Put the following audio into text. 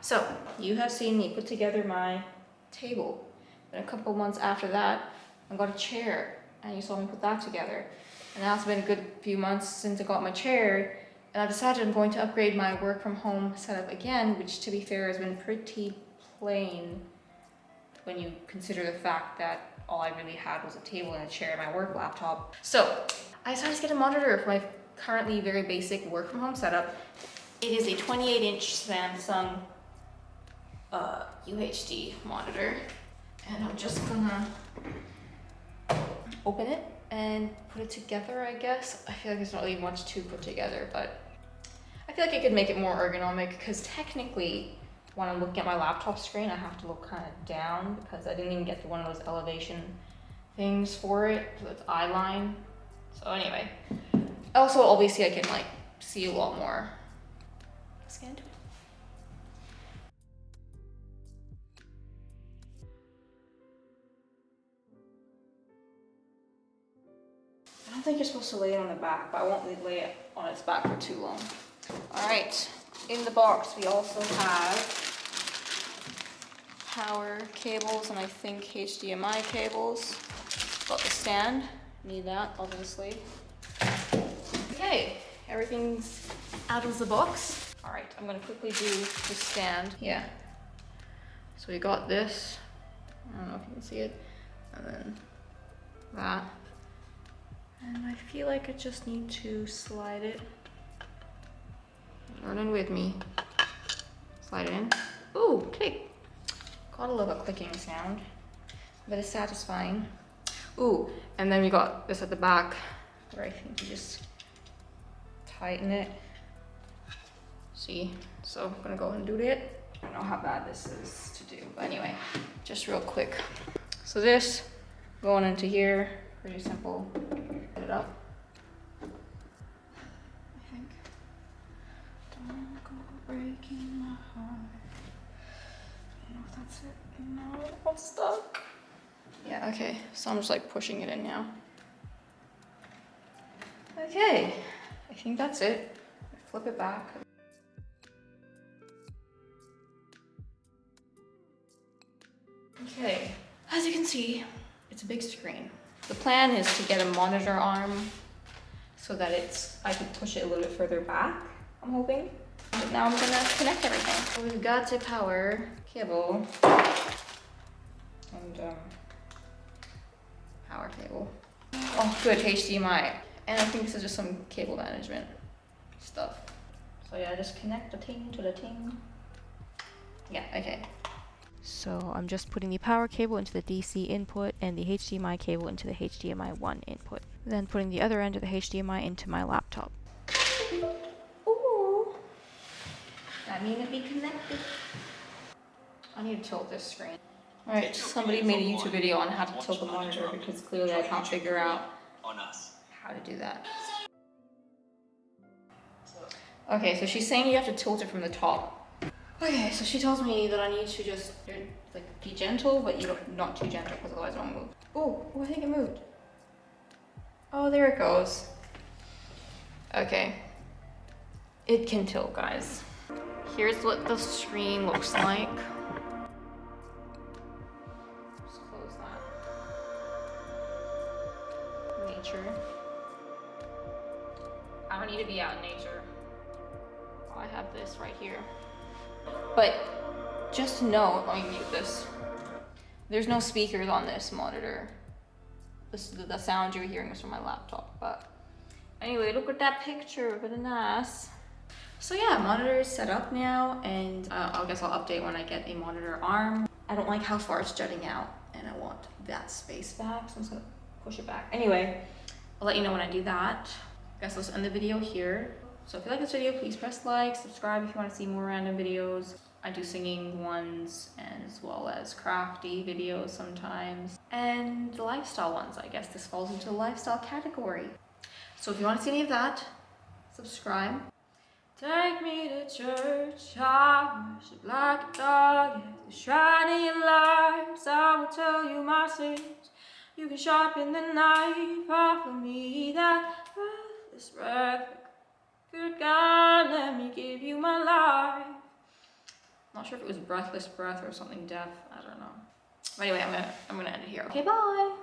So, you have seen me put together my table. Then a couple months after that, I got a chair, and you saw me put that together. And now it's been a good few months since I got my chair, and I decided I'm going to upgrade my work from home setup again, which to be fair has been pretty plain when you consider the fact that all I really had was a table and a chair and my work laptop. So, I decided to get a monitor for my currently very basic work from home setup. It is a 28-inch Samsung UHD monitor, and I'm just gonna open it and put it together, I guess. I feel like there's not really much to put together, but I feel like I could make it more ergonomic, because technically when I'm looking at my laptop screen I have to look kind of down because I didn't even get to one of those elevation things for it, so it's eye line. So anyway, also obviously I can like see a lot more. Let's get into it. I don't think you're supposed to lay it on the back, but I won't lay it on its back for too long. All right, in the box we also have power cables and I think HDMI cables. Got the stand, need that obviously. Okay, everything's out of the box. All right, I'm gonna quickly do the stand. Yeah, so we got this, I don't know if you can see it, and then that. And I feel like I just need to slide it. Learning with me. Slide it in. Ooh, click. Gotta love a clicking sound, but it's satisfying. Ooh, and then we got this at the back where I think you just tighten it. See, so I'm gonna go ahead and do it. I don't know how bad this is to do, but anyway, just real quick. So this going into here, pretty simple. Put it up. I think. Don't go breaking my heart. I don't know if that's it. No, I'm stuck. Yeah, okay, so I'm just like pushing it in now. Okay, I think that's it. Flip it back. Okay, as you can see, it's a big screen. The plan is to get a monitor arm so that I could push it a little bit further back, I'm hoping. But now I'm gonna connect everything. So we've got a power cable and power cable. Oh, good, HDMI. And I think this is just some cable management stuff. So yeah, just connect the ting to the ting. Yeah, okay. So I'm just putting the power cable into the DC input and the HDMI cable into the HDMI 1 input. Then putting the other end of the HDMI into my laptop. Ooh, that means it be connected. I need to tilt this screen. Alright, somebody made a YouTube video on how to tilt the monitor because clearly I can't figure out how to do that. Okay, so she's saying you have to tilt it from the top. Okay, so she tells me that I need to just like be gentle, but not too gentle because otherwise it won't move. Oh, I think it moved. Oh, there it goes. Okay. It can tilt, guys. Here's what the screen looks like. Just close that. Nature. I don't need to be out in nature. Oh, I have this right here. But just to know, let me mute this. There's no speakers on this monitor. The sound you're hearing is from my laptop. But anyway, look at that picture, really nice. So yeah, monitor is set up now, and I guess I'll update when I get a monitor arm. I don't like how far it's jutting out, and I want that space back, so I'm just gonna push it back. Anyway, I'll let you know when I do that. I guess let's end the video here. So if you like this video, please press like, subscribe if you want to see more random videos. I do singing ones as well as crafty videos sometimes. And the lifestyle ones, I guess this falls into the lifestyle category. So if you want to see any of that, subscribe. Take me to church, I worship like a dog at the shrine of your lives. I will tell you my sins. You can sharpen the knife, offer me that breathless breath. Good God, let me give you my life. Not sure if it was breathless breath or something deaf. I don't know. But anyway, I'm gonna end it here. Okay, bye.